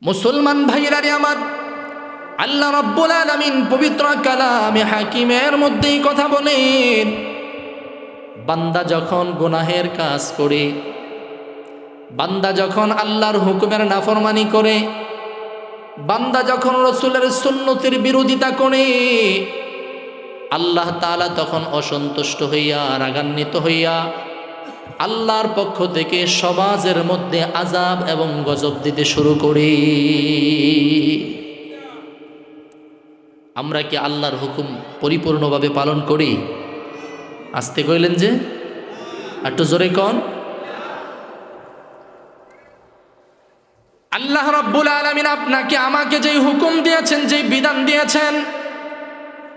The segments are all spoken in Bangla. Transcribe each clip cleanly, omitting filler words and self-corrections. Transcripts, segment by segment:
মুসলমান ভাইরা রে আমার, আল্লাহ রাব্বুল আলামিন পবিত্র কালামে হাকিমের মধ্যেই কথা বলেন, বান্দা যখন গুনাহের কাজ করে, বান্দা যখন আল্লাহর হুকুমের নাফরমানি করে, বান্দা যখন রাসূলের সুন্নতের বিরোধিতা করে, আল্লাহ তাআলা তখন অসন্তুষ্ট হইয়া রাগান্বিত হইয়া আল্লাহর পক্ষ থেকে সমাজের মধ্যে আযাব এবং গজব দিতে শুরু করি। আমরা কি আল্লাহর হুকুম পরিপূর্ণভাবে পালন করি? আসতে কইলেন যে, একটু জোরে কন। আল্লাহ রাব্বুল আলামিন আপনাকে আমাকে যেই হুকুম দিয়েছেন, যেই বিধান দিয়েছেন,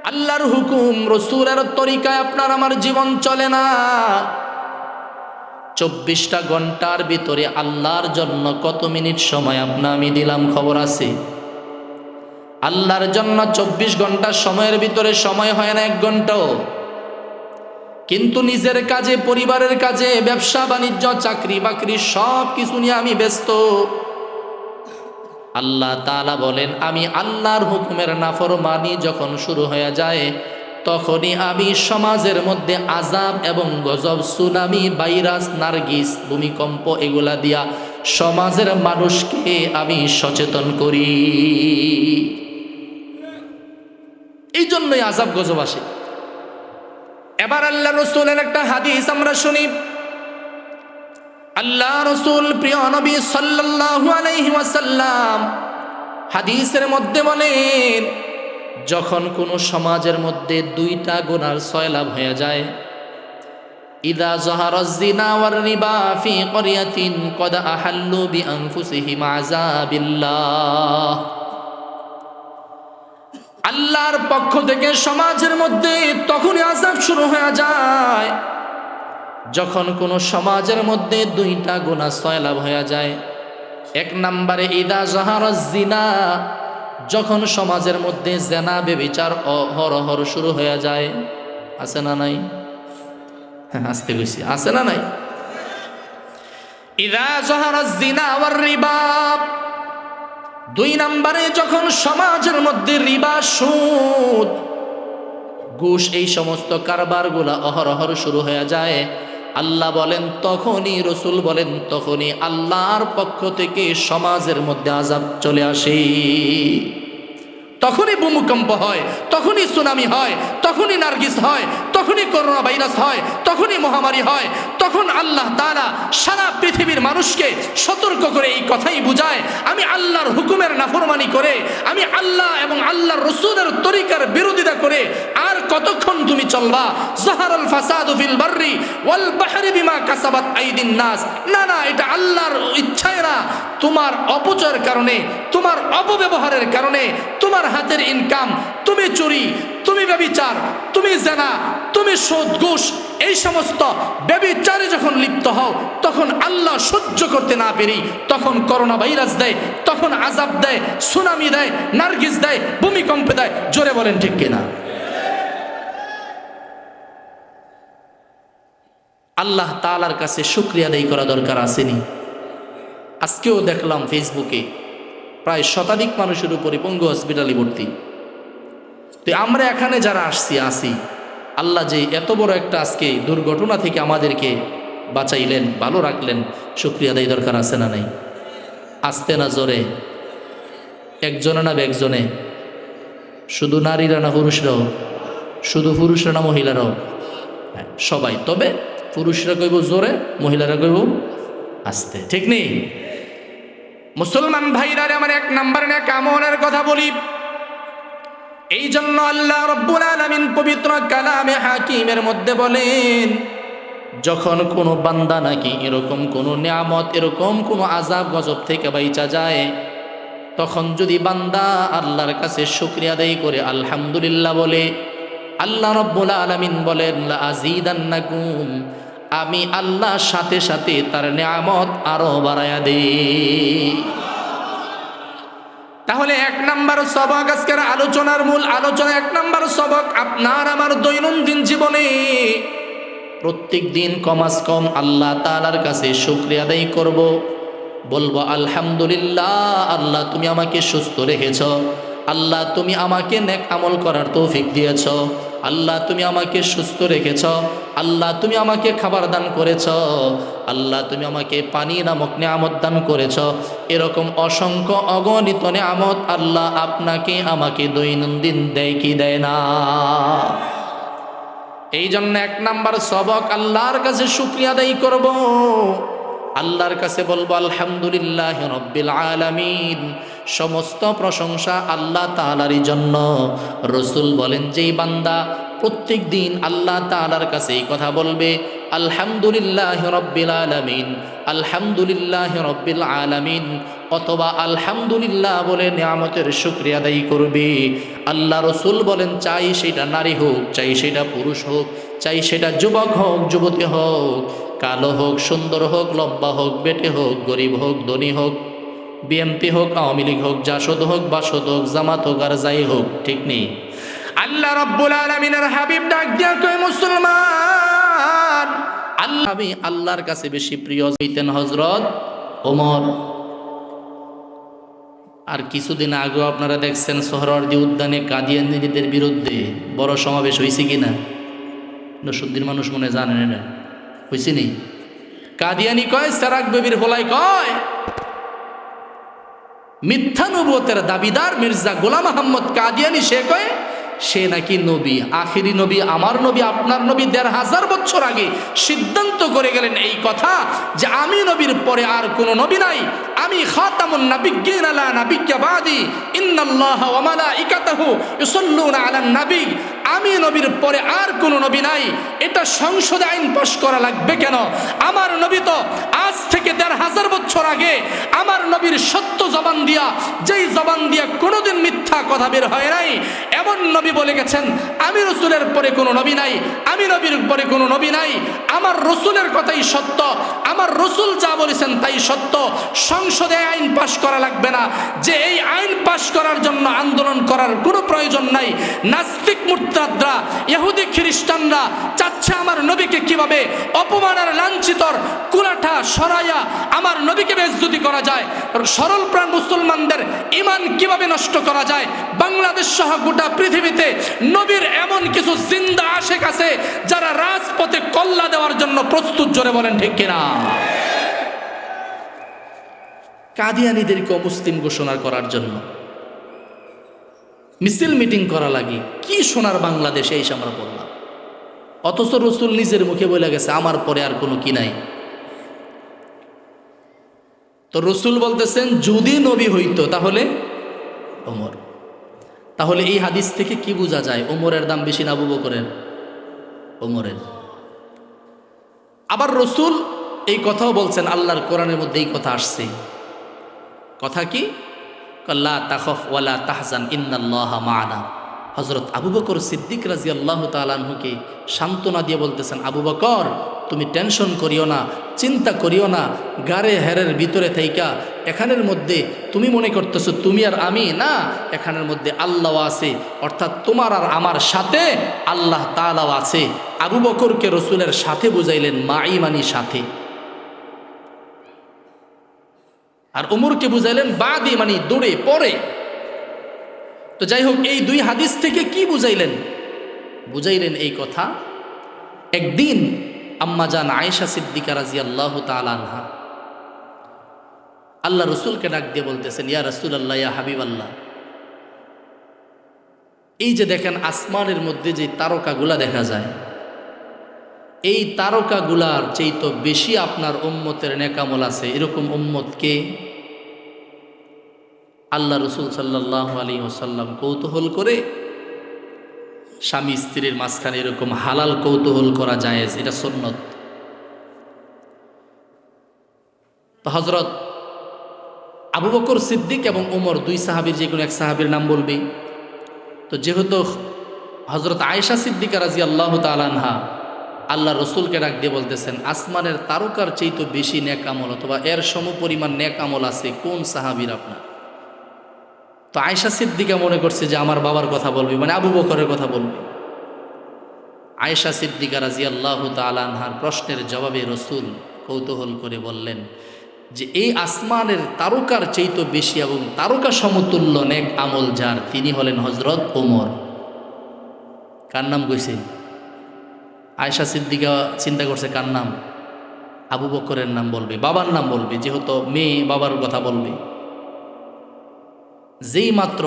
আল্লাহর হুকুম রাসূলের তরিকায় আপনার আমার জীবন চলে না। 24টা ঘন্টার ভিতরে আল্লাহর জন্য কত মিনিট সময় আমি দিলাম খবর আছে? আল্লাহর জন্য 24 ঘন্টা সময়ের ভিতরে সময় হয় না 1 ঘন্টাও। কিন্তু নিজের কাজে, পরিবারের কাজে, ব্যবসা বাণিজ্য, চাকরি বাকরি সব কিছু নিয়ে আমি ব্যস্ত। আল্লাহ তাআলা বলেন, আমি আল্লাহর হুকুমের নাফরমানি যখন শুরু হয়ে যায়, তখনই আমি সমাজের মধ্যে আযাব এবং গজব, সুনামি, ভাইরাস, নার্গিস, ভূমিকম্প এগুলা দিয়া সমাজের মানুষকে আমি সচেতন করি। এই জন্যই আযাব গজব আসে। এবার আল্লাহ রাসূলের একটা হাদিস আমরা শুনি। আল্লাহ রাসূল প্রিয় নবী সাল্লাল্লাহু আলাইহি ওয়াসাল্লাম হাদিসের মধ্যে বলেন, যখন কোনো সমাজের মধ্যে 2টা গুনার সয়লাভ হয়ে যায়, ইদা যাহারাজ জিনা ওয়ার রিবা ফি ক্বরিয়াতিন কদ আহাল্লু বিআনফুসিহিম আযাবিল্লাহ, আল্লাহর পক্ষ থেকে সমাজের মধ্যে তখনই আযাব শুরু হয়ে যায় যখন কোনো সমাজের মধ্যে 2টা গুনাহ সয়লাভ হয়ে যায়। 1 নম্বরে ইদা যাহারাজ জিনা, যখন সমাজের মধ্যে জেনা ব্যভিচার অহরহ শুরু হয়ে যায়। আছে না নাই? হ্যাঁ, আসতে বেশি আছে না নাই? ইদা যাহারাজ জিনা ওয়ার রিবা, 2 নম্বরে যখন সমাজের মধ্যে রিবা, সুদ, ঘুষ, এই সমস্ত কারবারগুলা অহরহ শুরু হয়ে যায়, আল্লাহ বলেন তখনই, রাসূল বলেন তখনই আল্লাহর পক্ষ থেকে সমাজের মধ্যে আযাব চলে আসে। তখনই ভূমিকম্প হয়, তখনই সুনামি হয়, তখনই নার্গিস হয়, তখনই করোনা ভাইরাস হয়, তখনই মহামারী হয়। তখন আল্লাহ তাআলা সারা পৃথিবীর মানুষকে সতর্ক করে এই কথাই বুঝায়, আমি আল্লাহর হুকুমের নাফরমানি করে, আমি আল্লাহ এবং আল্লাহর রাসূলের তরিকার বিরোধিতা করে আর কতক্ষণ তুমি চলবা? যাহারাল ফাসাদু ফিল বাররি ওয়াল বাহরি বিমা কাসাবাত আইদিন নাস। না না, এটা আল্লাহর ইচ্ছায় না, তোমার অপচয়ের কারণে, তোমার অপব্যবহারের কারণে, তোমার হাতের ইনকাম, তুমি চুরি, তুমি ব্যভিচার, তুমি জেনা, তুমি সুদ, ঘুষ, এই সমস্ত ব্যভিচারে যখন লিপ্ত হও, তখন আল্লাহ সহ্য করতে না পেরে তখন করোনা ভাইরাস দেয়, তখন আযাব দেয়, সুনামি দেয়, নার্গিস দেয়, ভূমিকম্প দেয়। জোরে বলেন ঠিক কিনা? আল্লাহ তাআলার কাছে শুকরিয়া আদায় করা দরকার আসেনি? আজকেও দেখলাম ফেসবুকে প্রায় শতাধিক মানুষের উপরে পঙ্গু হসপিটালে ভর্তি। তো আমরা এখানে যারা আসি, আল্লাহ যে এত বড় একটা আজকে দুর্ঘটনা থেকে আমাদেরকে বাঁচাইলেন, ভালো রাখলেন, শুকরিয়া আদায় দরকার আছে না নাই? আসতে না জোরে? একজনে না একজনে? শুধু নারীরা না পুরুষরাও? শুধু পুরুষরা না মহিলারাও? হ্যাঁ, সবাই। তবে পুরুষরা কইব জোরে, মহিলারা কইব আসতে, ঠিক নেই? মুসলমান ভাইরা আমার 1 নম্বরে না কামনের কথা বলি। এই জন্য আল্লাহ রাব্বুল আলামিন পবিত্র কালামে হাকিমের মধ্যে বলেন, যখন কোনো বান্দা নাকি এরকম কোনো নিয়ামত, এরকম কোনো আযাব গজব থেকে বাইচা যায়, তখন যদি বান্দা আল্লাহর কাছে শুকরিয়া আদায় করে আলহামদুলিল্লাহ বলে, আল্লাহ রাব্বুল আলামিন বলেন লা আযীদান্নাকুম, আমি আল্লাহ সাথে সাথে তার নিয়ামত আরো বাড়ায়া দেই। তাহলে 1 নম্বর সবক, আজকের আলোচনার মূল আলোচনা 1 নম্বর সবক, আপনার আমার দৈনন্দিন জীবনে প্রত্যেক দিন কমাস কম আল্লাহ তাআলার কাছে শুকরিয়া আদায় করব। বলবো আলহামদুলিল্লাহ, আল্লাহ তুমি আমাকে সুস্থ রেখেছ, আল্লাহ তুমি আমাকে নেক আমল করার তৌফিক দিয়েছ, আল্লাহ তুমি আমাকে সুস্থ রেখেছ, আল্লাহ তুমি আমাকে খাবার দান করেছ, আল্লাহ তুমি আমাকে পানি নামক নেয়ামত দান করেছ। এরকম অসংখ্য অগণিত নেয়ামত আল্লাহ আপনাকে আমাকে দৈনন্দিন দেয় কি দেয় না? এই জন্য 1 নাম্বার সবক আল্লাহর কাছে শুকরিয়া আদায় করব, আল্লাহর কাছে বলবো আলহামদুলিল্লাহ রব্বিল আলামিন। সমস্ত প্রশংসা আল্লাহ তাআলারই জন্য। রসুল বলেন, যেই বান্দা প্রত্যেক দিন আল্লাহ তাআলার কাছে এই কথা বলবে, আলহামদুলিল্লাহ রব্বিল আলামিন, আলহামদুলিল্লাহ রব্বিল আলামিন, অথবা আলহামদুলিল্লাহ বলে নিয়ামতের শুকরিয়া আদায় করবে, আল্লাহ রসুল বলেন, চাই সেটা নারী হোক, চাই সেটা পুরুষ হোক, চাই সেটা যুবক হোক, যুবতী হোক, কালো হোক, সুন্দর হোক, লম্বা হোক, বেটে হোক, গরিব হোক, ধনী হোক, বিএনপি হোক, আওয়ামী লীগ হোক, জাসদ হোক, বাসদ হোক, জামাত হোক, আর যাই হোক, ঠিক নেই, আল্লাহ রাব্বুল আলামিনের হাবিব ডাক দিয়া কয়, মুসলমান, আমি আল্লাহর কাছে বেশি প্রিয় হইতেন হযরত ওমর। আর কিছুদিন আগেও আপনারা দেখছেন সোহরাওয়ার্দী উদ্যানে কাদিয়ানীদের বিরুদ্ধে বড় সমাবেশ হয়েছে কিনা? নরসিংদীর মানুষ মনে জানেন না, হয়েছে নি? কাদিয়ানি কয়, সেরাক বেবির হোলাই কয়, মিথ্যা নবুয়তের দাবিদার মির্জা গোলাম আহমদ কাদিয়ানি, সে কয় সে নাকি নবী, আখিরি নবী, আমার নবী, আপনার নবী ১৫০০ বছর আগে সিদ্ধান্ত করে গেলেন এই কথা যে আমি নবীর পরে আর কোনো নবী নাই, আমি খাতামুন নাবিয়্যিন লা নাবিয়্যা বাদি, ইন্নাল্লাহা ওয়া মালাইকাতাহু ইউসাল্লুনা আলান নবী, আমি নবীর পরে আর কোনো নবী নাই। এটা সংসদে আইন পাশ করা লাগবে কেন? আমার নবী তো আজ থেকে ১৫০০ বছর আগে আমার নবীর সত্য জবান দিয়া, যেই জবান দিয়া কোনোদিন মিথ্যা কথা বের হয় নাই, এমন নবী বলে গেছেন, আমি রসুলের পরে কোনো নবী নাই, আমি নবীর পরে কোনো নবী নাই, আমার রসুলের কথাই সত্য, আমার রসুল যা বলেছেন তাই সত্য। সংসদে আইন পাশ করা লাগবে না, যে এই আইন পাশ করার জন্য আন্দোলন করার কোনো প্রয়োজন নাই। নাস্তিক মুরতাদরা, ইহুদি খ্রিস্টানরা চাচ্ছে আমার নবীকে কিভাবে অপমান আর লাঞ্ছিতর কুলাঠা সরাইয়া আমার নবীকে বেইজ্জতি করা যায়, সরল প্রাণ মুসলমানদের ঈমান কিভাবে নষ্ট করা যায়। বাংলাদেশ সহ গোটা পৃথিবীতে নবীর এমন কিছু জিন্দা আশেক আছে যারা রাজপথে কল্লা দেওয়ার জন্য প্রস্তুত, জোরে বলেন ঠিক কিনা? কাদিয়ানীদেরকে অমুসলিম ঘোষণা করার জন্য মিছিল মিটিং করা লাগে, কি সোনার বাংলাদেশে এসে আমরা বললাম, অথচ রসুল নিজের মুখে বলে গেছে আমার পরে আর কোনো কি নাই। তো রসুল বলতেছেন যদি নবী হইতো তাহলে ওমর। তাহলে এই হাদিস থেকে কি বোঝা যায়? ওমরের দাম বেশি না আবু বকরের? ওমরের। আবার রসুল এই কথাও বলছেন, আল্লাহর কোরআনের মধ্যে এই কথা আসছে। কথা কি? লা তাখফ ওয়ালা তাহজান ইন্নাল্লাহা মা'ানা। হযরত আবু বকর সিদ্দিক রাদিয়াল্লাহু তাআলা আনহুকে সান্ত্বনা দিয়ে বলতেছেন, আবু বকর তুমি টেনশন করিও না, চিন্তা করিও না, গারে হেরের ভিতরে থাইকা এখানের মধ্যে তুমি মনে করতেছো তুমি আর আমি না, এখানের মধ্যে আল্লাহ আছে, অর্থাৎ তোমার আর আমার সাথে আল্লাহ তাআলাও আছে। আবু বকরকে রসুলের সাথে বুঝাইলেন, মাই মানি সাথে, আর উমরকে বুঝাইলেন বাদি মানে দূরে পরে। তো যাই হোক, এই দুই হাদিস থেকে কি বুঝাইলেন? বুঝাইলেন এই কথা, একদিন আম্মা জান আয়েশা সিদ্দিকা রাদিয়াল্লাহু তাআলা আনহা আল্লাহ রসুলকে ডাক দিয়ে বলতেছেন, ইয়া রাসূলুল্লাহ, ইয়া হাবিবাল্লাহ, এই যে দেখেন আসমানের মধ্যে যে তারকাগুলা দেখা যায়, এই তারকাগুলার চেয়ে তো বেশি আপনার উম্মতের নেকামল আছে, এরকম উম্মতকে? আল্লাহ রসুল সাল্লাল্লাহু আলাইহি ওয়াসাল্লাম কৌতূহল করে, স্বামী স্ত্রীর মাঝখানে এরকম হালাল কৌতূহল করা জায়েজ, এটা সুন্নত। তো হযরত আবু বকর সিদ্দিক এবং ওমর দুই সাহাবীর যে কোনো এক সাহাবীর নাম বলবি। তো যেহেতু হযরত আয়েশা সিদ্দিকা রাদিয়াল্লাহু তাআলা আনহা আল্লাহ রসুলকে ডাক দিয়ে বলতেছেন, আসমানের তারকার চেয়ে তো বেশি নেক আমল অথবা এর সমপরিমাণ নেক আমল আছে কোন সাহাবীর আপনার? তো আয়েশা সিদ্দিকা মনে করছে যে আমার বাবার কথা বলবি, মানে আবু বকরের কথা বলবি। আয়েশা সিদ্দিকা রাদিয়াল্লাহু তাআলা আনহার প্রশ্নের জবাবে রসুল কৌতূহল করে বললেন, যে এই আসমানের তারকার চাইতে বেশি এবং তারকা সমতুল্য নেক আমল যার, তিনি হলেন হজরত ওমর। কার নাম কইছে? আয়েশা সিদ্দিকা চিন্তা করছে কার নাম? আবু বকরের নাম বলবে, বাবার নাম বলবে, যেহেতু মেয়ে বাবার কথা বলবে। যেই মাত্র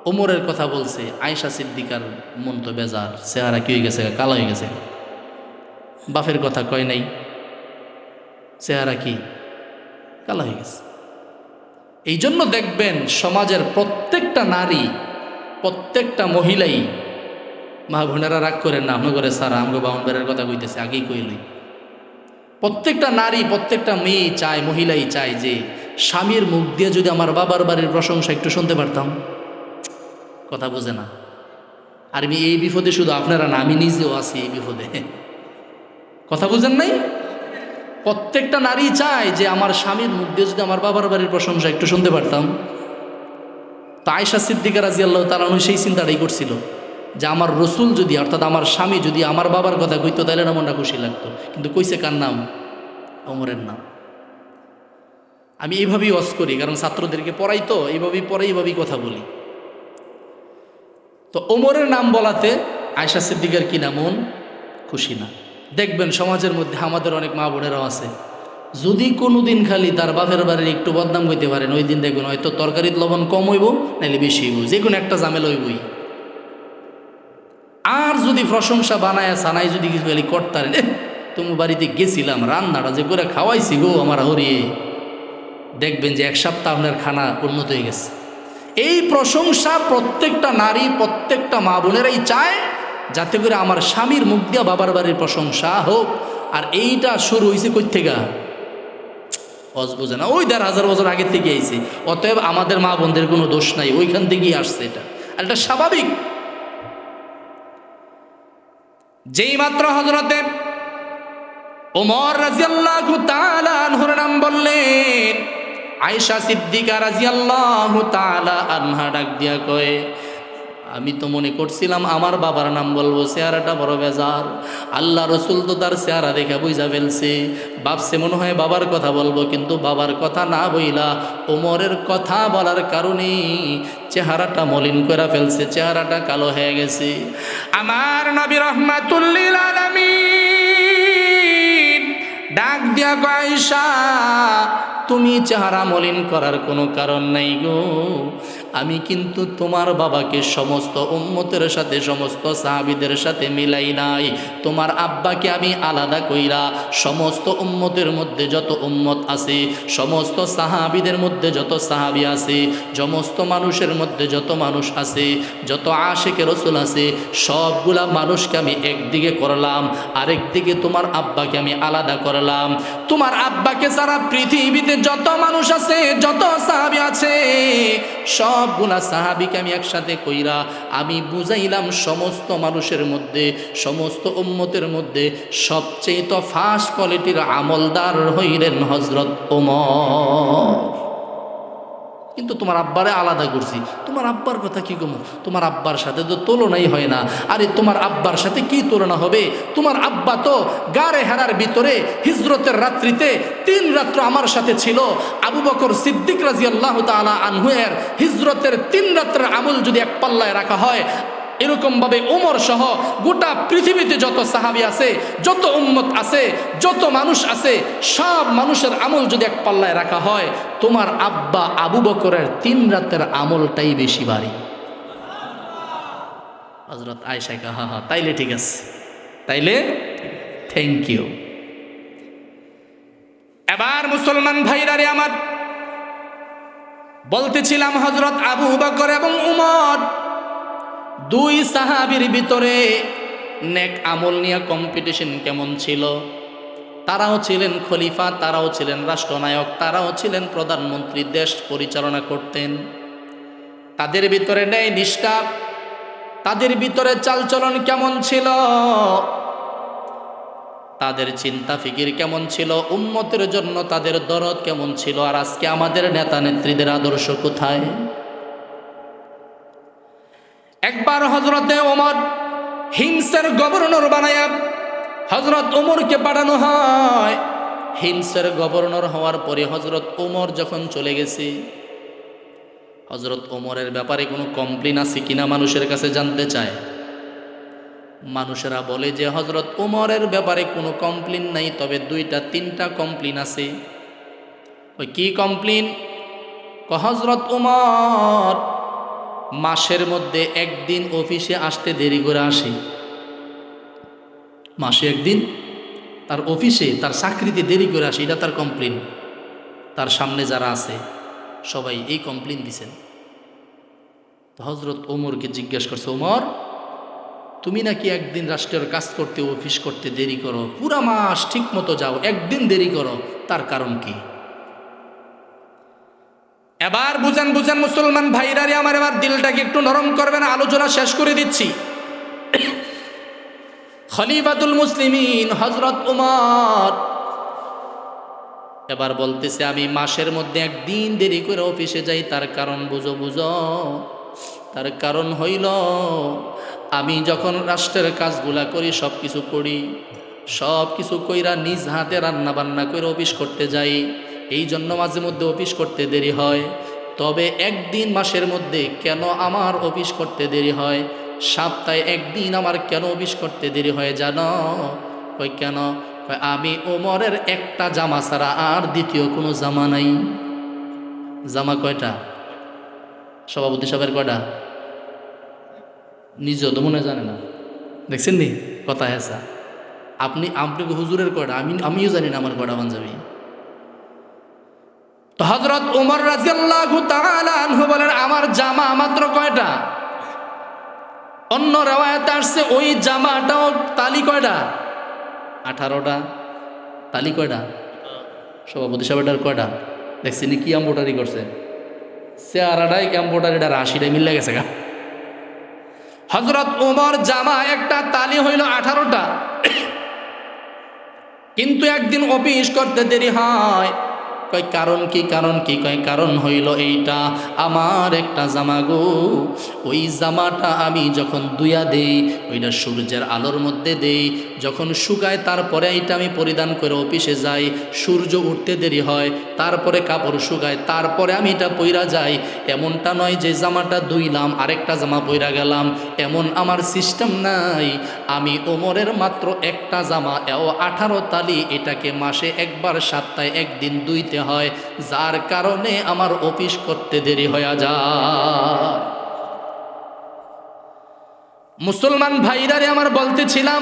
ওমরের কথা বলছে, আয়েশা সিদ্দিকার মন তো বেজার, চেহারা কি হয়ে গেছে, কালো হয়ে গেছে। বাপের কথা কয় নাই, চেহারা কি কালো হয়ে গেছে। এই জন্য দেখবেন সমাজের প্রত্যেকটা নারী, প্রত্যেকটা মহিলাই, মা বোনেরা রাগ করেন না, আমরা করে সারা আমগো বাউন বেড়ের কথা কইতেছে, আগেই কইলই। প্রত্যেকটা নারী, প্রত্যেকটা মেয়ে চায়, মহিলাই চায় যে স্বামীর মুখ দিয়ে যদি আমার বাবার বাড়ির প্রশংসা একটু শুনতে পারতাম। কথা বোঝে না। আর আমি এই বিপদে শুধু আপনারা না, আমি নিজেও আছি এই বিপদে। কথা বুঝেন নাই? প্রত্যেকটা নারী চায় যে আমার স্বামীর মুখ দিয়ে যদি আমার বাবার বাড়ির প্রশংসা একটু শুনতে পারতাম। তো আয়েশা সিদ্দিকা রাদিয়াল্লাহু তাআলা আনহা সেই চিন্তাটাই করছিল যে আমার রসুল যদি, অর্থাৎ আমার স্বামী যদি আমার বাবার কথা কইতো তাহলে না মনটা খুশি লাগতো। কিন্তু কইছে কার নাম? ওমরের নাম। আমি এইভাবেই ওয়াজ করি, কারণ ছাত্রদেরকে পড়াই তো, এইভাবেই পড়াই, এইভাবেই কথা বলি। তো ওমরের নাম বলাতে আয়েশা সিদ্দিকার কি না মন খুশি না। দেখবেন সমাজের মধ্যে আমাদের অনেক মা বোনেরাও আছে, যদি কোনো দিন খালি তার বাপের বাড়ির একটু বদনাম হইতে পারেন, ওই দিন দেখবেন হয়তো তরকারির লবণ কম হইব, নাইলে বেশি হইব, যে কোনো একটা ঝামেলা হইবই। আর যদি প্রশংসা বানায় সানাই যদি কিছু খালি করতারেন, তুমি বাড়িতে গেছিলাম, রান্নাটা যে করে খাওয়াইছি গো আমার হরিয়ে, দেখবেন যে এক সপ্তাহ আপনার খানা উন্নত হয়ে গেছে। এই প্রশংসা প্রত্যেকটা নারী, প্রত্যেকটা মা বোনেরাই চায় যাতে করে আমার স্বামীর মুখ দিয়া বাবার বাড়ির প্রশংসা হোক। আর এইটা শুরু হয়েছে কই থেকে? অজ বোঝে না, ওই ১,৫০০ বছর আগের থেকে আইছে। অতএব আমাদের মা বোনদের কোনো দোষ নাই, ওইখান থেকেই আসছে এটা, আর এটা স্বাভাবিক। যেই মাত্র হযরতে ওমর রাদিয়াল্লাহু তাআলা আনহুর নাম বললেন, আয়েশা সিদ্দিকা রাদিয়াল্লাহু তাআলা আনহা ডাক দিয়া কয়, আমি তো মনে করছিলাম আমার বাবার নাম বলবো, চেহারাটা বড় বেজার। আল্লাহ রসুল তো তার চেহারা দেখা বুঝা ফেলছে, ভাবছে মনে হয় বাবার কথা বলবো, কিন্তু বাবার কথা না বইলা ওমরের কথা বলার কারণে চেহারাটা মলিন করে ফেলছে, চেহারাটা কালো হয়ে গেছে। আমার নবী রাহমাতুল লিল আলামিন ডাক দিয়া কয়, আয়েশা তুমি চেহারা মলিন করার কোনো কারণ নাই গো, আমি কিন্তু তোমার বাবাকে সমস্ত উম্মতের সাথে, সমস্ত সাহাবীদের সাথে মিলাই নাই। তোমার আব্বাকে আমি আলাদা কইরা সমস্ত উম্মতের মধ্যে যত উম্মত আছে, সমস্ত সাহাবীদের মধ্যে যত সাহাবী আছে, সমস্ত মানুষের মধ্যে যত মানুষ আছে, যত আশিকে রাসূল আছে, সবগুলা মানুষকে আমি একদিকে করলাম, আরেকদিকে তোমার আব্বাকে আমি আলাদা করলাম। তোমার আব্বাকে সারা পৃথিবীতে যত মানুষ আছে, যত সাহাবী আছে, সবগুলা সাহাবীকে আমি একসাথে কইরা আমি বুঝাইলাম সমস্ত মানুষের মধ্যে, সমস্ত উম্মতের মধ্যে সবচেয়ে তো ফার্স্ট কোয়ালিটির আমলদার হইলেন হযরত ওমর। কিন্তু তোমার আব্বারে আলাদা করছি। তোমার আব্বার কথা কি কমো? তোমার আব্বার সাথে তো তুলনাই হয় না। আরে তোমার আব্বার সাথে কি তুলনা হবে? তোমার আব্বা তো গারে হেরার ভিতরে হিজরতের রাত্রিতে 3 রাত্র আমার সাথে ছিল। আবু বকর সিদ্দিক রাদিয়াল্লাহু তাআলা আনহুয়ের হিজরতের 3 রাত্রের আমল যদি এক পাল্লায় রাখা হয়, এরকমভাবে ওমর সহ গোটা পৃথিবীতে যত সাহাবী আছে, যত উম্মত আছে, যত মানুষ আছে, সব মানুষের আমল যদি এক পাল্লায় রাখা হয়, তোমার আব্বা আবু বকরের 3 রাতের আমলটাই বেশি ভারী। হযরত আয়েশা কা, হা হা তাইলে ঠিক আছে, তাইলে থ্যাংক ইউ। এবার মুসলমান ভাইরা রে আমার, বলতেছিলাম হযরত আবু বকর এবং উমর 2 সাহাবীর ভিতরে নেক আমল নিয়ে কম্পিটিশন কেমন ছিল। তারাও ছিলেন খলিফা, তারাও ছিলেন রাষ্ট্রনায়ক, তারাও ছিলেন প্রধানমন্ত্রী, দেশ পরিচালনা করতেন। তাদের ভিতরে ন্যায় নিষ্ঠা, তাদের ভিতরে চালচলন কেমন ছিল, তাদের চিন্তা ফিকির কেমন ছিল, উম্মতের জন্য তাদের দরদ কেমন ছিল। আর আজকে আমাদের নেতা নেত্রীদের আদর্শ কোথায়? একবার হযরতে ওমর হিমসের গভর্নর বানায়া হযরত ওমরকে পাঠানো হয় হিমসের গভর্নর হওয়ার পরে হজরত ওমর যখন চলে গেছে, হজরত ওমরের ব্যাপারে কোনো কমপ্লেন আছে কিনা মানুষের কাছে জানতে চায়। মানুষেরা বলে যে হজরত ওমরের ব্যাপারে কোনো কমপ্লেন নাই, তবে 2-3টা কমপ্লেন আছে। ওই কি কমপ্লেন? হজরত ওমর মাসের মধ্যে একদিন অফিসে আসতে দেরি করে আসে। মাসে একদিন তার অফিসে তার চাকরিতে দেরি করে আসে, এটা তার কমপ্লেন। তার সামনে যারা আছে সবাই এই কমপ্লেন দিছেন। তো হজরত ওমরকে জিজ্ঞাসা করছে, ওমর তুমি নাকি একদিন রাষ্ট্রের কাজ করতে অফিস করতে দেরি করো, পুরা মাস ঠিক মতো যাও, একদিন দেরি করো, তার কারণ কি? এবার বুঝেন বুঝেন মুসলমান ভাইরারে আমার, এবার দিলটাকে একটু নরম করবেন, আলোচনা শেষ করে দিচ্ছি। খলিফাতুল মুসলিমিন হযরত ওমর এবার বলতেছে, আমি মাসের মধ্যে একদিন দেরি করে অফিসে যাই, তার কারণ বুঝো বুঝো। তার কারণ হইল, আমি যখন রাষ্ট্রের কাজগুলা করি, সব কিছু করি, সব কিছু কইরা নিজ হাতে রান্না বান্না করে অফিস করতে যাই, এই জন্য মাঝে মধ্যে অফিস করতে দেরি হয়। তবে একদিন মাসের মধ্যে কেন আমার অফিস করতে দেরি হয়? সপ্তাহে একদিন আমার কেন অফিস করতে দেরি হয় জানো? কই কেন? কই আমি ওমরের একটা জামা ছাড়া আর দ্বিতীয় কোনো জামা নাই। জামা কয়টা? সভাপতি সাহেবের কয়টা? নিজেও তো মনে জানে না, দেখছেন নি কথা হেসা। আপনি হুজুরের কয়টা? আমিও জানি না আমার কয়টা পাঞ্জাবি। তো হযরত ওমর রাদিয়াল্লাহু তাআলা আনহু বলেন, আমার জামা মাত্র কয়টা? অন্য রিওয়ায়াতে আসছে ওই জামাটাও তালি কয়টা? 18টা। তালি কয়টা? সভাপতি সাহেবের কয়টা? দেখছেন কি এমব্রয়ডারি করছে, চেহারাটাই এমব্রয়ডারিটা 80টা মিলে গেছে গা। হযরত ওমর জামা একটা তালি হইল 18টা, কিন্তু একদিন অফিস করতে দেরি হয়। কয় কারণ কি? কারণ কি? কয় কারণ হইল এইটা, আমার একটা জামা গো, ওই জামাটা আমি যখন ধুইয়া দেই, ওইটা সূর্যের আলোর মধ্যে দেই, যখন শুকায় তারপরে এইটা আমি পরিধান করে অফিসে যাই। সূর্য উঠতে দেরি হয়, তারপরে কাপড় শুকায়, তারপরে আমি এটা পইরা যাই। এমনটা নয় যে জামাটা ধুইলাম আরেকটা জামা পইরা গেলাম, এমন আমার সিস্টেম নাই। আমি ওমরের মাত্র একটা জামা, এও 18 তালি, এটাকে মাসে একবার সপ্তাহে একদিন ধুইতে হয়, যার কারণে আমার অফিস করতে দেরি হয়ে যায়। মুসলমান ভাইরারে আমার বলতেছিলাম,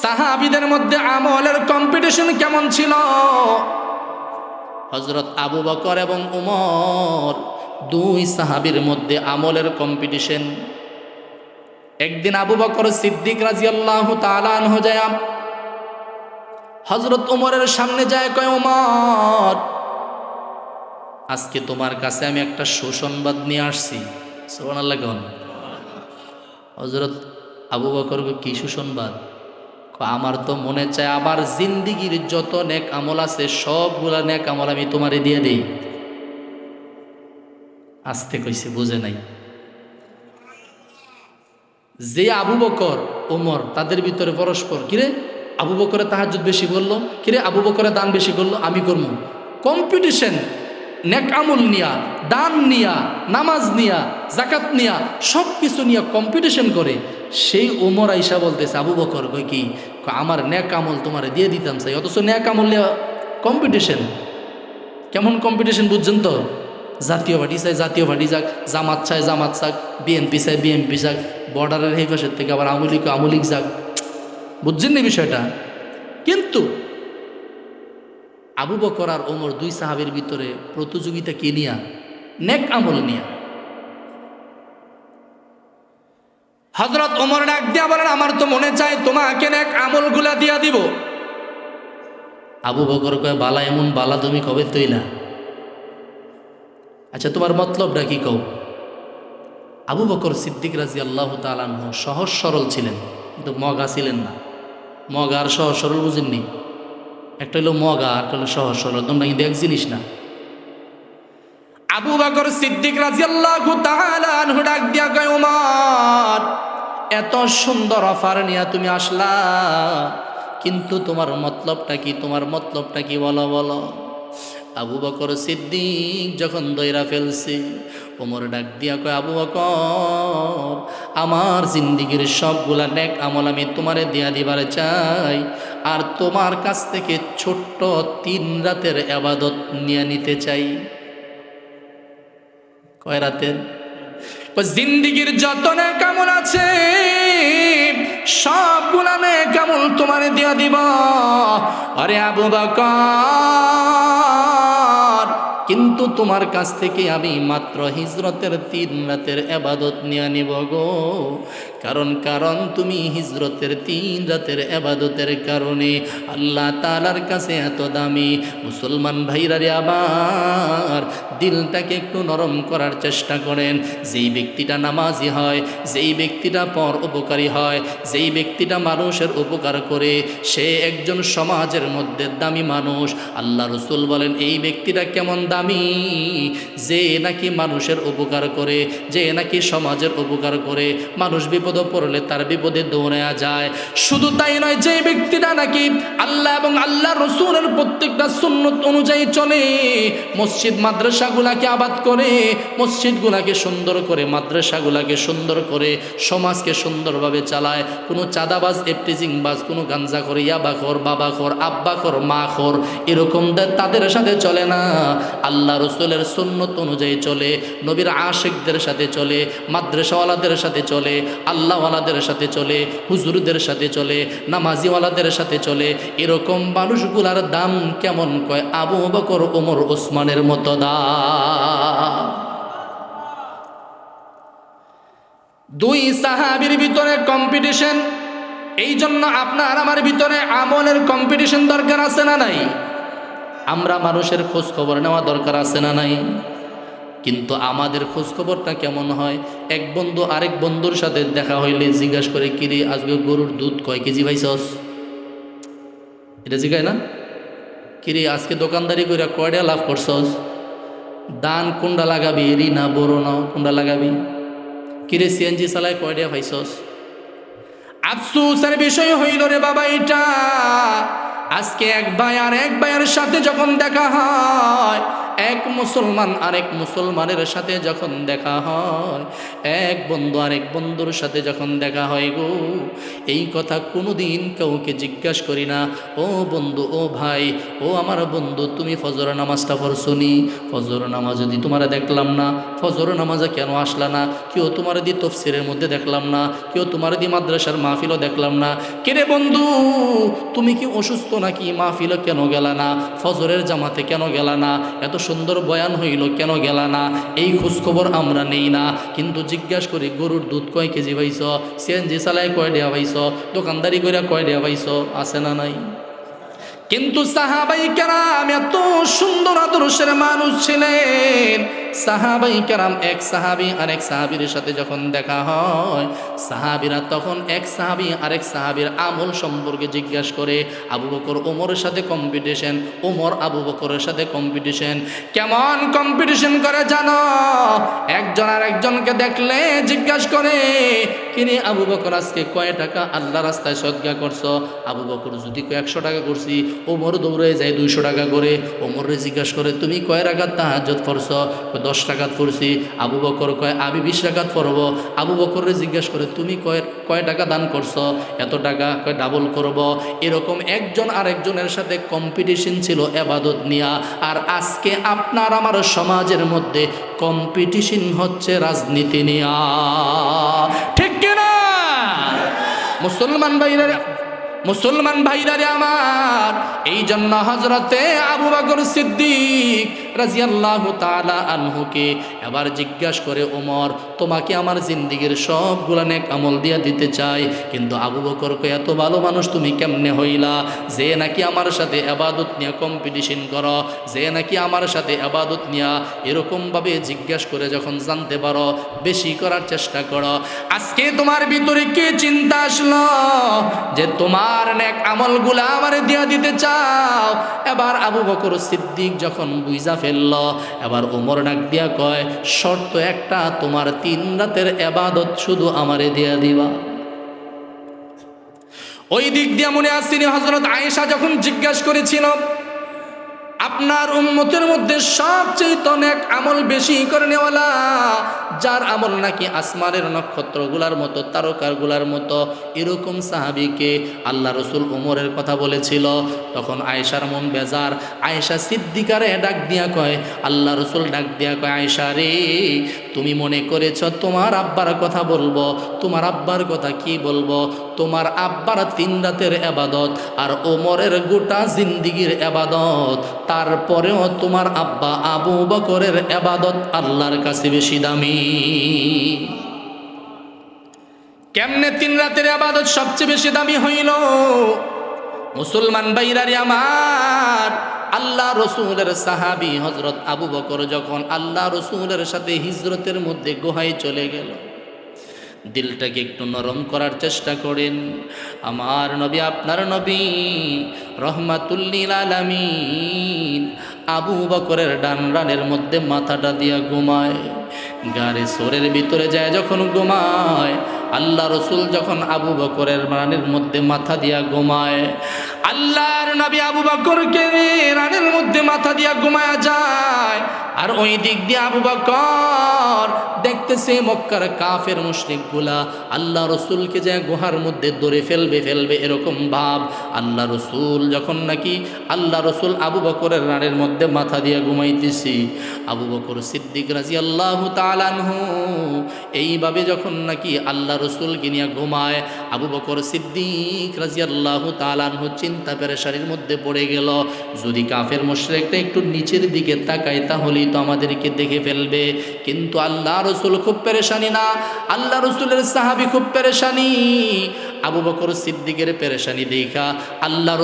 সাহাবীদের মধ্যে আমলের কম্পিটিশন কেমন ছিল? হযরত আবু বকর এবং উমর, দুই সাহাবীর মধ্যে আমলের কম্পিটিশন। একদিন আবু বকর সিদ্দিক রাদিয়াল্লাহু তাআলা আনহু যায় হযরত ওমরের সামনে যায়, কয় ওমর, আজকে তোমার কাছে আমি একটা সুসংবাদ নিয়ে আসছি। সুবহানাল্লাহ কোন? হযরত আবু বকর, কি সুসংবাদ? আমার তো মনে চায় আবার জিন্দিগির যত নেক আমল আছে সবগুলা নেক আমল আমি তোমারে দিয়ে দেই। আস্তে কইছে, বুঝে নাই। যে আবু বকর ওমর তাদের ভিতরে পরস্পর, কিরে আবু বকরে তাহাজ্জুদ বেশি করলো, কিরে আবু বকরে দান বেশি করলো, আমি করবো। কম্পিটিশন নেক আমল নিয়া, দান নিয়া, নামাজ নিয়া, জাকাত নিয়া, সব কিছু নিয়ে কম্পিটিশন করে। সেই ওমর আইসা বলতেছে, আবু বকর কই কি, আমার নেক আমল তোমারে দিয়ে দিতাম চাই, অথচ নেক আমল নিয়ে কম্পিটিশন। কেমন কম্পিটিশন বুঝছেন তো? জাতীয় পার্টি চাই জাতীয় পার্টি যাক, জামাত চাই জামাত যাক, বিএনপি চাই বিএনপি যাক, বর্ডারের এই পাশের থেকে আবার আওয়ামী লীগ যাক। বুঝছেন না বিষয়টা? কিন্তু আবু বকর আর ওমর দুই সাহাবের ভিতরে প্রতিযোগিতা কে নিয়া? নেক আমল নিয়া। হযরত ওমর ডাক দিয়া বলেন, আমার তো মনে চায় তোমাকে নেক আমলগুলা দিয়া দিব। আবু বকর কয়, বালা এমন বালা তুমি কবে তৈলা? আচ্ছা তোমার মতলবটা কি কও? আবু বকর সিদ্দিক রাদিয়াল্লাহু তাআলা আনহু সহজ সরল ছিলেন, কিন্তু মগা ছিলেন না। মগা আর সহজ সরল বুঝেননি? একটা হলো মগা, একটা হলো সহজ সরল, তোমরা কিন্তু এক জিনিস না। আবু বকর সিদ্দিক রাদিয়াল্লাহু তাআলা আনহু ডাক দিয়া কয়, ওমর, এত সুন্দর অফার নিয়ে তুমি আসলা, কিন্তু তোমার মতলবটা কি, তোমার মতলবটা কি বলো বলো। আবু বকর সিদ্দিক যখন দইরা ফেলছে, ওমর ডাক দিয়া কয়, আবু বকর, আমার জিন্দিগির সবগুলা নেক আমল আমি তোমারে দিয়া দিবার চাই, আর তোমার কাছ থেকে ছোট্ট 3 রাতের ইবাদত নিয়ে নিতে চাই। কয় রাতের? জিন্দিগির যত নেক আমল আছে সবগুলা নেক আমল তোমারে দিয়া দিব। আরে আবু বকর, কিন্তু তোমার কাছ থেকে আমি মাত্র হিজরতের 3 রাতের ইবাদত নিয়ে নিব গো। কারণ তুমি হিজরতের 3 রাতের ইবাদতের কারণে আল্লাহ তাআলার কাছে এত দামি। মুসলমান ভাইরা রে, আবার দিলটাকে একটু নরম করার চেষ্টা করেন। যেই ব্যক্তিটা নামাজি হয়, যেই ব্যক্তিটা পর উপকারী হয়, যেই ব্যক্তিটা মানুষের উপকার করে, সে একজন সমাজের মধ্যে দামি মানুষ। আল্লাহ রসুল বলেন, এই ব্যক্তিটা কেমন দামি, যে নাকি মানুষের উপকার করে, যে নাকি সমাজের উপকার করে, মানুষ বিপদে পড়লে তার বিপদে দৌড়ে যায়। শুধু তাই নয়, যে ব্যক্তিটা নাকি আল্লাহ এবং আল্লাহ রসুলের প্রত্যেকটা সুন্নত অনুযায়ী চলে, মসজিদ মাদ্রাসাগুলাকে আবাদ করে, মসজিদগুলাকে সুন্দর করে, মাদ্রাসাগুলাকে সুন্দর করে, সমাজকে সুন্দরভাবে চালায়, কোনো চাঁদাবাজ, এফটিজিংবাজ, কোনো গাঞ্জাখোর, ইয়াবাখোর, বাবাখোর, আব্বাখোর, মাখোর, এরকম তাদের সাথে চলে না। আল্লাহ রসুলের সুন্নত অনুযায়ী চলে, নবীর আশিকদের সাথে চলে, মাদ্রাসাওয়ালাদের সাথে চলে, আল্লাহওয়ালাদের সাথে চলে, হুজুরদের সাথে চলে, নামাজিওয়ালাদের সাথে চলে। এরকম মানুষগুলার দাম কেমন? কয় আবু বকর, ওমর, ওসমানের মতো দাম। 2 সাহাবীর ভিতরে কম্পিটিশন। এই জন্য আপনার আমার ভিতরে আমলের কম্পিটিশন দরকার আছে না নাই? আমরা মানুষের খোঁজ খবর নেওয়া দরকার আছে না নাই? কিন্তু আমাদের খোঁজ খবরটা কেমন হয়? এক বন্ধু আরেক বন্ধুর সাথে দেখা হইলে জিজ্ঞাসা করে, কিরে আজকে গরুর দুধ কয় কেজি পাইছস? এটা জিজ্ঞাসা না? কিরে আজকে দোকানদারি করে কয়টা লাভ করছস? দান কোনটা লাগাবি, এরি না বড় না কোনটা লাগাবি? কিরে সিএনজি চালায় কয়টা পাইছস? আফসোসের বিষয় হইল রে বাবা এটা, আজকে এক ভাই আর এক ভাইয়ের সাথে যখন দেখা হয়, এক মুসলমান আরেক মুসলমানের সাথে যখন দেখা হয়, এক বন্ধু আরেক বন্ধুর সাথে যখন দেখা হয় গো, এই কথা কোনোদিন কাউকে জিজ্ঞাসা করি না, ও বন্ধু, ও ভাই, ও আমার বন্ধু, তুমি ফজর নামাজটা পড়ছনি? ফজর নামাজ যদি তোমার দেখলাম না, ফজর নামাজে কেন আসলা না? কেউ তোমার দি তফসিরের মধ্যে দেখলাম না, কেউ তোমার দি মাদ্রাসার মাহফিলও দেখলাম না। কিরে বন্ধু, তুমি কি অসুস্থ নাকি? মাহফিলও কেন গেলা না? ফজরের জামাতে কেন গেলা না? এত সুন্দর বয়ান হইল কেন গেলা না? এই খোঁজখবর আমরা নেই না, কিন্তু জিজ্ঞাসা করি গরুর দুধ কয় কেজি পাইছ, সিএনজি চালায় কয় দেয়া পাইছ, দোকানদারি করে কয় দেয়া পাইছ, আছে না নাই? কিন্তু সাহাবাই কেরাম এত সুন্দর আদর্শের মানুষ ছিলেন। সাহাবাই কেরাম, এক সাহাবি আরেক সাহাবীর সাথে যখন দেখা হয়, সাহাবীরা তখন এক সাহাবি আরেক সাহাবীর আমল সম্পর্কে জিজ্ঞাসা করে। আবু বকর ওমরের সাথে কম্পিটিশন, ওমর আবু বকরের সাথে কম্পিটিশন। কেমন কম্পিটিশন করে জানো? একজন আর একজনকে দেখলে জিজ্ঞাসা করে, কিরে আবু বকর আজকে কয় টাকা আল্লাহ রাস্তায় সদকা করছো? আবু বকর যদি 100 টাকা করছি, ওমর দৌড়ে যায় 200 টাকা করে। ওমরে জিজ্ঞাসা করে, তুমি কয় রাকাত তাহাজ্জুদ পড়ছো? 10 রাকাত পড়ছি। আবু বকর কয়, আমি 20 রাকাত পড়বো। আবু বকরে জিজ্ঞাসা করে, তুমি কয় টাকা দান করছো? এত টাকা। কয় ডাবল করব। এরকম একজন আরেকজনের সাথে কম্পিটিশন ছিল ইবাদত নিয়া। আর আজকে আপনার আমার সমাজের মধ্যে কম্পিটিশন হচ্ছে রাজনীতি নিয়া। ঠিক কিনা? মুসলমান ভাইরা রে আমার, এই জন্য হযরতে আবু বকর সিদ্দিক রাদিয়াল্লাহু তাআলা আনহুকে এবার জিজ্ঞাসা করে, ওমর, তোমাকে আমার জিন্দেগীর সবগুলা নেক আমল দিয়া দিতে চাই, কিন্তু আবু বকর কয়, এত ভালো মানুষ তুমি কেমনে হইলা যে নাকি আমার সাথে ইবাদত নিয়ে কম্পিটিশন করো, যে নাকি আমার সাথে ইবাদত নিয়ে এরকমভাবে জিজ্ঞাসা করে যখন জানতে পারো, বেশি করার চেষ্টা করো। আজকে তোমার ভিতরে কি চিন্তা আসলো যে তোমার নেক আমলগুলা আমার দিয়া দিতে চাও? এবার আবু বকর সিদ্দিক যখন বুঝা ফেলল, এবার ওমর ডাক দিয়া কয়, শর্ত একটা, তোমার 3 রাতের ইবাদত শুধু আমারে দিয়া দিবা। ওই দিক দিয়ে মনে আসেনি হযরত আয়েশা যখন জিজ্ঞাসা করেছিল আপনার উম্মতের মধ্যে সবচেয়ে নেক আমল বেশি করে নেওয়ালা, যার আমল নাকি আসমানের নক্ষত্রগুলার মতো, তারকাগুলার মতো, এরকম সাহাবীকে আল্লাহ রসুল ওমরের কথা বলেছিল। তখন আয়েশার মন বেজার। আয়েশা সিদ্দিকারে ডাক দিয়া কয়, আল্লাহ রসুল ডাক দিয়া কয়, আয়েশা রে, তুমি মনে করেছ তোমার আব্বার কথা বলবো? তোমার আব্বার কথা কি বলবো? তোমার আব্বার 3 রাতের এবাদত আর ওমরের গোটা জিন্দিগির এবাদত, তারপরেও তোমার আব্বা আবু বকরের এবাদত আল্লাহর কাছে বেশি দামি। কেমনে 3 রাতের এবাদত সবচেয়ে বেশি দামি হইল? মুসলমান ভাইরারে আমার, আল্লাহ রসুলের সাহাবী হযরত আবু বকর যখন আল্লাহ রসুলের সাথে হিজরতের মধ্যে গুহায় চলে গেল, দিলটাকে একটু নরম করার চেষ্টা করেন। আমার নবী, আপনার নবী রহমাতুল লিল আলামিন আবু বকরের ডান রানের মধ্যে মাথাটা দিয়া ঘুমায়, গাড়ি সোরের ভিতরে যায় যখন ঘুমায়। আল্লাহ রসুল যখন আবু বকরের রানের মধ্যে মাথা দিয়া ঘুমায়, আল্লাহর নবী আবু বকরকে রানের মধ্যে মাথা দিয়া ঘুমায়া যায়। আর ওই দিক দিয়ে আবু বকর দেখতেছে মক্কার কাফের মুশরিকগুলা আল্লাহ রসুলকে যে গুহার মধ্যে ধরে ফেলবে এরকম ভাব। আল্লাহ রসুল যখন নাকি আল্লাহ রসুল আবু বকরের রানের মধ্যে মাথা দিয়া ঘুমাইতেছি, আবু বকর সিদ্দিক রাদিয়াল্লাহু তাআলা আনহু এইভাবে যখন নাকি আল্লাহ রসুলকে নিয়ে ঘুমায়, আবু বকর সিদ্দিক রাদিয়াল্লাহু তাআলা আনহু চিন্তা পেরেশানির মধ্যে পড়ে গেল, যদি কাফের মুশরিকটা একটু নিচের দিকে তাকায় তাহলেই তো আমাদেরকে দেখে ফেলবে। কিন্তু আল্লাহ রসুল খুব পেরেশানি না, আল্লাহ রসুলের সাহাবী খুব পেরেশানি। আবু বকর সিদ্দিকের পেরেশানি দেখা আল্লাহ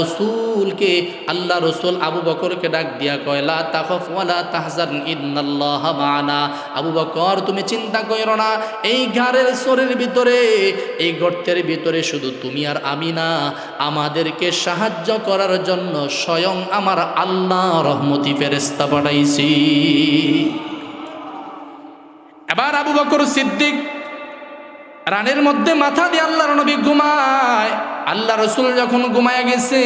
রসুল আবু বকরকে ডাক দিয়া কয়, লা তাখাফ ওয়ালা তাহজান ইন্নাল্লাহা মা'ানা। আবু বকর, তুমি চিন্তা করো না, এই ঘাড়ের সোরের ভিতরে, এই গর্তের ভিতরে শুধু তুমি আর আমি না, আমাদেরকে সাহায্য করার জন্য স্বয়ং আমার আল্লাহ রহমতি ফেরেশতা পাঠাইছি। এবার আবু বকর সিদ্দিক রানের মধ্যে মাথা দিয়ে আল্লাহর নবী ঘুমায়। আল্লাহ রসুল যখন ঘুমায় গেছে,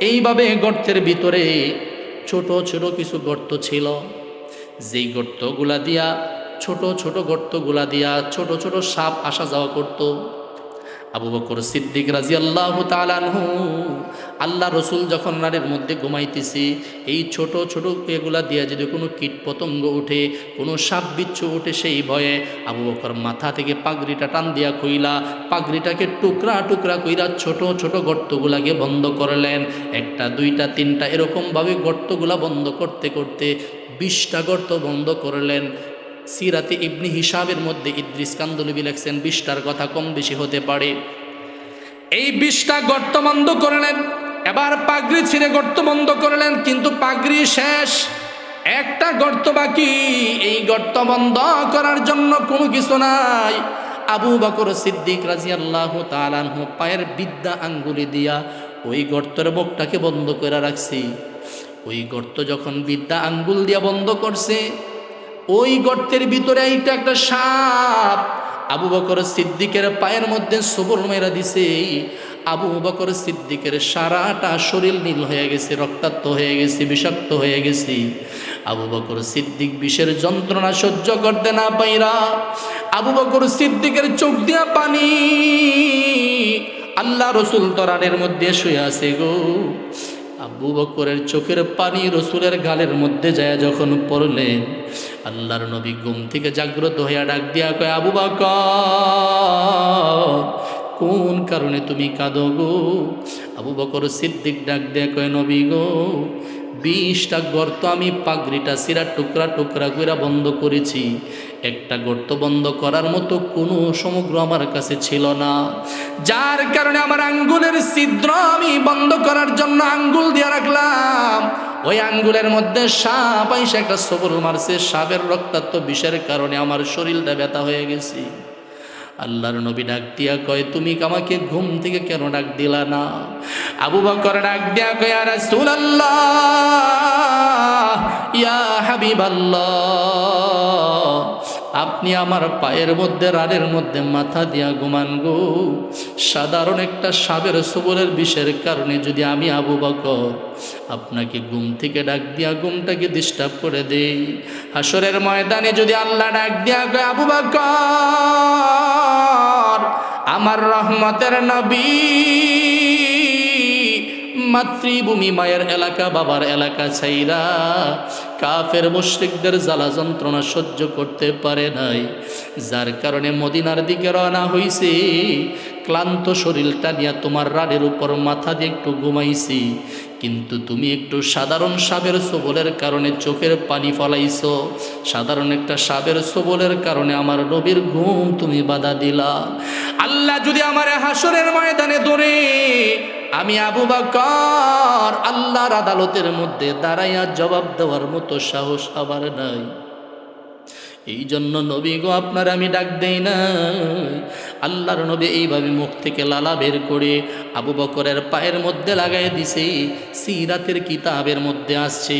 এইভাবে গর্তের ভিতরে ছোট ছোট কিছু গর্ত ছিল, যেই গর্তগুলা দিয়া ছোট ছোট সাপ আসা যাওয়া করত। আবু বকর সিদ্দিক রাদিয়াল্লাহু তাআলা আনহু আল্লাহ রসুল যখন রানের মধ্যে ঘুমাইতেছি, এই ছোট ছোট এগুলা দিয়া যদি কোনো কীট পতঙ্গ উঠে, কোনো সাপ বিচ্ছু উঠে, সেই ভয়ে আবু বকর মাথা থেকে পাগড়িটা টান দিয়া খুইলা পাগড়িটাকে টুকরা টুকরা কইরা ছোট ছোট গর্তগুলাকে বন্ধ করলেন। 1টা 2টা 3টা এরকমভাবে গর্তগুলা বন্ধ করতে করতে 20টা গর্ত বন্ধ করলেন। সিরাতে ইবনে হিশামের মধ্যে ইদ্রিস কান্দলবি লেখছেন 20টার কথা কম বেশি হতে পারে। এই 20টা গর্ত বন্ধ করলেন। এবার পাগড়ি ছিঁড়ে গর্ত বন্ধ করলেন, কিন্তু পাগড়ি শেষ, একটা গর্ত বাকি। এই গর্ত বন্ধ করার জন্য কোনো কিছু নাই। আবু বকর সিদ্দিক রাদিয়াল্লাহু তাআলা আনহু পায়ের বিদ্যা আঙ্গুলি দিয়া ওই গর্তের মুখটাকে বন্ধ করে রাখছি। ওই গর্ত যখন বিদ্যা আঙ্গুল দিয়া বন্ধ করছে, ওই গর্তের ভিতরে এইটা একটা সাপ আবু বকর সিদ্দিকের পায়ের মধ্যে সবল মেরা দিছে। আবু বকর সিদ্দিকের সারাটা শরীর নীল হয়ে গেছে, রক্তাক্ত হয়ে গেছে, বিষাক্ত হয়ে গেছে। আবু বকর সিদ্দিক বিষের যন্ত্রণা সহ্য করতে না পাইরা আবু বকর সিদ্দিকের চোখ দিয়া পানি। আল্লাহ রসুল তরানের মধ্যে শুয়ে আছে গো। আবু বকরের চোখের পানি রসুলের গালের মধ্যে যায় যখন পড়লেন, আল্লাহর নবী ঘুম থেকে জাগ্রত হইয়া ডাক দিয়া কয়, আবু বকর, কোন কারণে তুমি কাঁদো গো? আবু বকর সিদ্দিক ডাক দিয়া কয়, নবী গো, 20টা গর্ত আমি পাগড়িটা সিরা টুকরা টুকরা কইরা বন্ধ করেছি, একটা গর্ত বন্ধ করার মতো কোনো সমগ্র আমার কাছে ছিল না, যার কারণে আমার আঙ্গুলের ছিদ্র আমি বন্ধ করার জন্য আঙ্গুল দিয়ে রাখলাম। ওই আঙ্গুলের মধ্যে সাপ আইসা একটা সবল মারছে, সাপের রক্তাক্ত বিষের কারণে আমার শরীরটা ব্যথা হয়ে গেছে। আল্লাহর নবী ডাক দিয়া কয়, তুমি আমাকে ঘুম থেকে কেন ডাক দিলা না? আবু বকর ডাক দিয়া কয়, ইয়া রাসূলুল্লাহ, ইয়া হাবিবাল্লাহ, আপনি আমার পায়ের মধ্যে রানের মধ্যে মাথা দিয়া ঘুমান গো। সাধারণ একটা সাপের ছোবলের বিষের কারণে যদি আমি আবু বকর আপনাকে ঘুম থেকে ডাক দিয়া ঘুমটাকে ডিস্টার্ব করে দেই, হাসরের ময়দানে যদি আল্লাহ ডাক দিয়া কয় আবু বকর আমার রহমতের নবী মাতৃভূমি মায়ের এলাকা বাবার এলাকা ছাইরা কাফের মুশরিকদের জ্বালা যন্ত্রণা সহ্য করতে পারে নাই, যার কারণে মদিনার দিকে রওনা হইছে, ক্লান্ত শরীরটা নিয়ে তোমার রানের উপর মাথা দিয়ে একটু ঘুমাইছি, কিন্তু তুমি একটু সাধারণ সাপের ছোবলের কারণে চোখের পানি ফলাইছো, সাধারণ একটা সাপের ছোবলের কারণে আমার নবীর ঘুম তুমি বাধা দিলা। আল্লাহ যদি আমার হাসরের ময়দানে ধরে আমি আবু বকর আল্লাহর আদালতের মধ্যে দাঁড়াইয়া জবাব দেওয়ার মতো সাহস আমার নাই। এই জন্য নবী গো আপনার আমি ডাক দেই না। আল্লাহর নবী এইভাবে মুখ থেকে লালা বের করে আবু বকরের পায়ের মধ্যে লাগাই দিছে। সিরাতের কিতাবের মধ্যে আসছে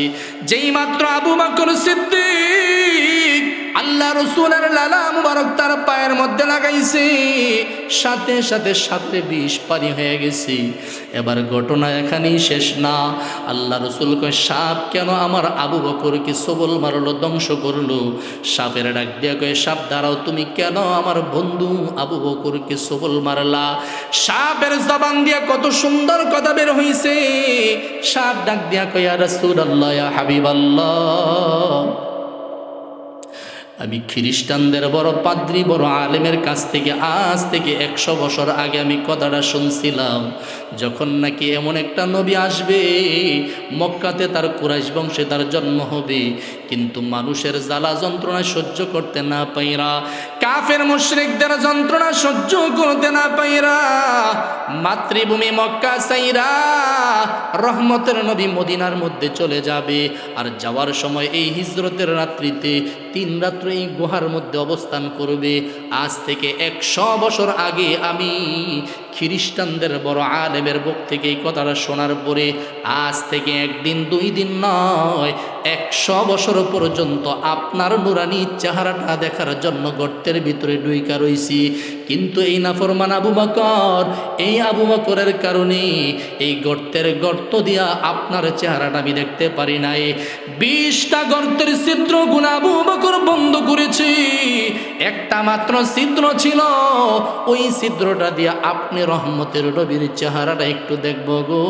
যেই মাত্র আবু বকর সিদ্দিক আল্লাহ রসুলের লালা মুবারক তার পায়ের মধ্যে লাগাইছে, সাথে সাথে সাথে বিষ পানি হয়ে গেছে। এবার ঘটনা এখানেই শেষ না। আল্লাহ রসুল কয় সাপ কেন আমার আবু বকরকে সবল মারলো, ধ্বংস করলো? সাপের ডাক দিয়া কয় সাপ দাঁড়াও, তুমি কেন আমার বন্ধু আবু বকরকে সবল মারলা? সাপের জবান দিয়া কত সুন্দর কথা বের হইছে। সাপ ডাক দিয়া কয় ইয়া রাসূলুল্লাহ ইয়া হাবিবাল্লাহ, আমি খ্রিস্টানদের বড় পাদ্রী বড় আলেমের কাছ থেকে আজ থেকে 100 বছর আগে আমি কথাটা শুনছিলাম, যখন নাকি এমন একটা নবী আসবে মক্কাতে তার কুরাইশ বংশে তার জন্ম হবে, কিন্তু মানুষের জ্বালা যন্ত্রণা সহ্য করতে না পাইরা, কাফের মুশরিকদের যন্ত্রণা সহ্য করতে না পাইরা মাতৃভূমি মক্কা সাইরা রহমতের নবী মদিনার মধ্যে চলে যাবে। আর যাওয়ার সময় এই হিজরতের রাত্রিতে 3 রাত্র এই গুহার মধ্যে অবস্থান করবে। আজ থেকে 100 বছর আগে আমি খ্রিস্টানদের বড় আলেমের বুক থেকে এই কথাটা শোনার পরে আজ থেকে 1 দিন 2 দিন নয় 100 বছর পর্যন্ত আপনার নুরানি চেহারাটা দেখার জন্য গর্তের ভিতরে ডুইকা রইছি। কিন্তু এই নাফরমান আবু বকর, এই আবু বকরের কারণে এই গর্ত দিয়া আপনার চেহারাটা আমি দেখতে পারি নাই। 20টা গর্তের ছিদ্র গুণ আবু বকর বন্ধ করেছি, একটা মাত্র ছিদ্র ছিল, ওই ছিদ্রটা দিয়া আপনি রহমতের নবীর চেহারাটা একটু দেখব গো।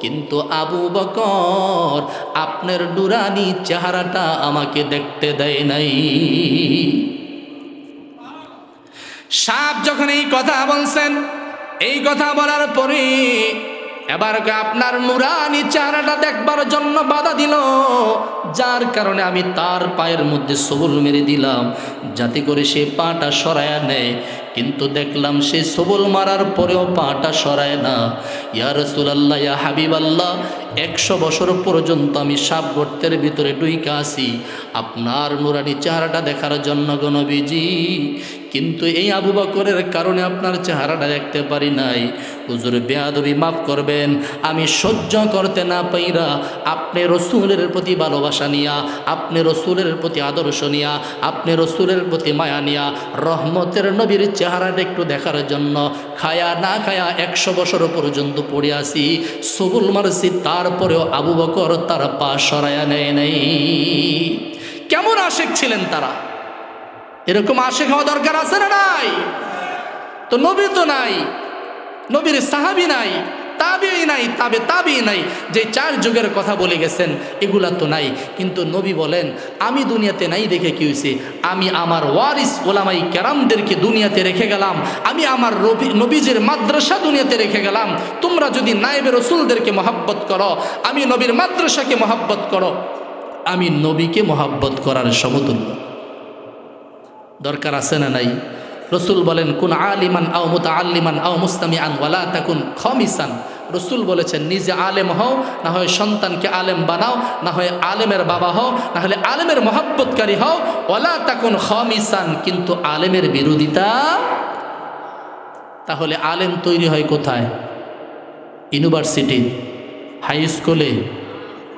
কিন্তু আবু বকর আপনার নুরানি চেহারাটা আমাকে দেখতে দেয় নাই। সাপ যখন এই কথা বলছেন, এই কথা বলার পরে এবার আপনার নুরানি চেহারাটা দেখবার জন্য বাধা দিল, যার কারণে আমি তার পায়ের মধ্যে সবল মেরে দিলাম যাতে করে সে পাটা সরায়া নেয়। কিন্তু দেখলাম সে সবল মারার পরেও পাটা সরায় না। ইয়া রাসূলুল্লাহ ইয়া হাবিবাল্লাহ, 100 বছর পর্যন্ত আমি সাপ গর্তের ভিতরে ডুইকা আছি আপনার নুরানি চেহারাটা দেখার জন্য গো নবীজি, কিন্তু এই আবু বকরের কারণে আপনার চেহারাটা দেখতে পারি নাই। হুজুর বেয়াদবি মাফ করবেন, আমি সহ্য করতে না পাইরা আপনি রসুলের প্রতি ভালোবাসা নিয়া, আপনি রসুলের প্রতি আদর্শ নিয়া, আপনি রসুলের প্রতি মায়া নিয়া রহমতের নবীর চেহারাটা একটু দেখার জন্য খায়া না খায়া 100 বছর পর্যন্ত পড়ে আসি, সবুল মারছি, তারপরেও আবু বকর তার পা সরায়া নেয় নাই। কেমন আশেক ছিলেন তারা? এরকম আশেক হওয়া দরকার আছে না নাই? তো নবী তো নাই, নবীর সাহাবী নাই, তাবিঈ নাই, তাবিঈ নাই, যে 4 যুগের কথা বলে গেছেন এগুলা তো নাই। কিন্তু নবী বলেন আমি দুনিয়াতে নাই দেখে কি হয়েছে, আমি আমার ওয়ারিস ওলামাই কেরামদেরকে দুনিয়াতে রেখে গেলাম, আমি আমার নবীজির মাদ্রাসা দুনিয়াতে রেখে গেলাম। তোমরা যদি নায়েবে রসুলদেরকে মহাব্বত করো, আমি নবীর মাদ্রাসাকে মহাব্বত করো, আমি নবীকে মহাব্বত করার সমতুল্য। দরকার আছে না নাই? রসুল বলেন কুন আলিমান আও মুতাআল্লিমান আও মুস্তামিআন ওয়ালা তাকুন খামিসান। রসুল বলেছেন নিজে আলেম হও, না হয় সন্তানকে আলেম বানাও, না হয় আলেমের বাবা হও, না হলে আলেমের মহাব্বতকারী হও, ওয়ালা তাকুন খামিসান, কিন্তু আলেমের বিরোধিতা। তাহলে আলেম তৈরি হয় কোথায়? ইউনিভার্সিটি, হাই স্কুলে,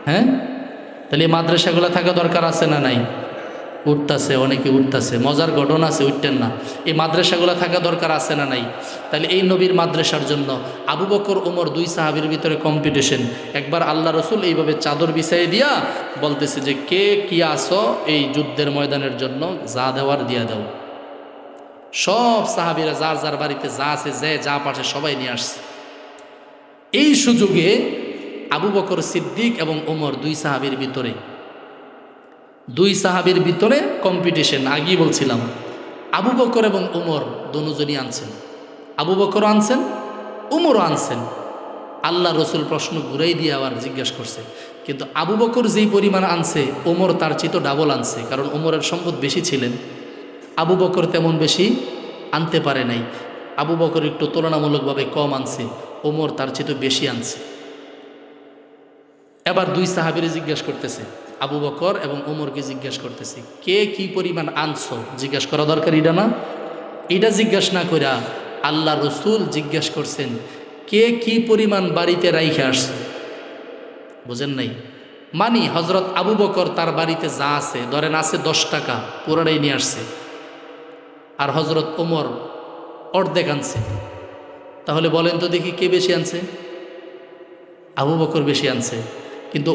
হ্যাঁ? তাহলে মাদ্রাসাগুলো থাকা দরকার আছে না নাই? উঠতেছে, অনেকে উঠতেছে, মজার ঘটনা আছে, উঠতেন না। এই মাদ্রাসাগুলো থাকা দরকার আছে না নাই? তাহলে এই নবীর মাদ্রাসার জন্য আবু বকর ওমর দুই সাহাবীর ভিতরে কম্পিটিশন। একবার আল্লাহ রসুল এইভাবে চাদর বিছাই দিয়া বলতেছে যে কে কি আসো এই যুদ্ধের ময়দানের জন্য, যা দেওয়ার দিয়া দাও। সব সাহাবীরা যার যার বাড়িতে যা আছে, যে যা পাশে সবাই নিয়ে আসছে। এই সুযোগে আবু বকর সিদ্দিক এবং ওমর দুই সাহাবীর ভিতরে কম্পিটিশন। আগেই বলছিলাম আবু বকর এবং ওমর দুজনই আনছেন, আবু বকর আনছেন, উমরও আনছেন। আল্লাহ রসুল প্রশ্ন ঘুরাই দিয়ে আবার জিজ্ঞাসা করছে, কিন্তু আবু বকর যেই পরিমাণ আনছে ওমর তার চেয়ে তো ডাবল আনছে, কারণ ওমরের সম্পদ বেশি ছিলেন, আবু বকর তেমন বেশি আনতে পারে নাই। আবু বকর একটু তুলনামূলকভাবে কম আনছে, ওমর তার চেয়ে তো বেশি আনছে। এবার দুই সাহাবীরে জিজ্ঞাসা করতেছে, আবু বকর এবং ওমরকে জিজ্ঞাসা করতেছে কে কি পরিমাণ আনছো, জিজ্ঞাসা করা দরকার এটা না? এটা জিজ্ঞাসা না কইরা আল্লাহ রসুল জিজ্ঞাসা করছেন কে কি পরিমাণ বাড়িতে রাইখে আসছে। বুঝেন নাই? মানি হজরত আবু বকর তার বাড়িতে যা আছে, ধরেন আছে 10 টাকা, পুরাটাই নিয়ে আসছে, আর হজরত ওমর অর্ধেক আনছে। তাহলে বলেন তো দেখি কে বেশি আনছে? আবু বকর বেশি আনছে। কিন্তু